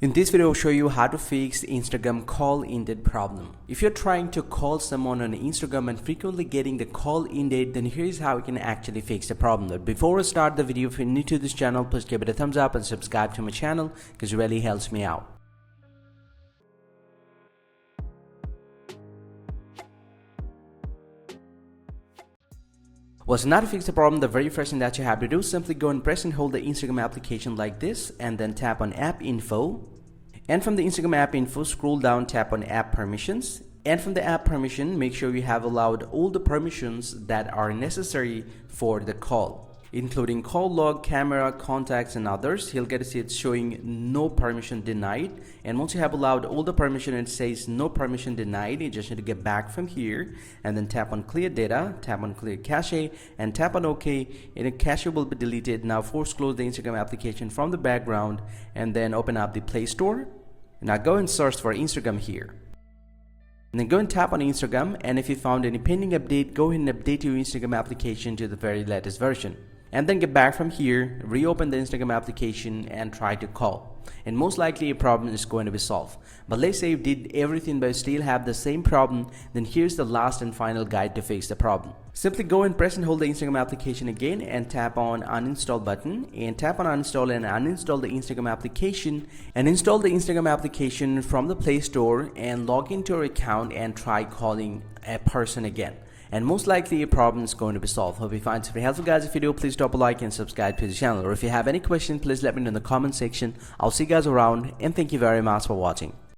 In this video, I'll show you how to fix the Instagram call ended problem. If you're trying to call someone on Instagram and frequently getting the call ended, then here's how you can actually fix the problem. But before we start the video, if you're new to this channel, please give it a thumbs up and subscribe to my channel because it really helps me out. Well, so now to fix the problem, the very first thing that you have to do is simply go and press and hold the Instagram application like this and then tap on app info. And from the Instagram app info, scroll down, tap on app permissions. And from the app permission, make sure you have allowed all the permissions that are necessary for the call, including call log, camera, contacts, and others. He'll get to see it's showing no permission denied. And once you have allowed all the permission and it says no permission denied, you just need to get back from here and then tap on clear data, tap on clear cache, and tap on OK. And the cache will be deleted. Now force close the Instagram application from the background and then open up the Play Store. Now go and search for Instagram here. And then go and tap on Instagram, and if you found any pending update, go ahead and update your Instagram application to the very latest version. And then get back from here, reopen the Instagram application and try to call. And most likely your problem is going to be solved. But let's say you did everything but still have the same problem, then here's the last and final guide to fix the problem. Simply go and press and hold the Instagram application again and tap on uninstall button and tap on uninstall and uninstall the Instagram application and install the Instagram application from the Play Store and log into your account and try calling a person again. And most likely your problem is going to be solved. Hope you find it very helpful, guys. If you do, please drop a like and subscribe to the channel. Or if you have any questions, please let me know in the comment section. I'll see you guys around, and thank you very much for watching.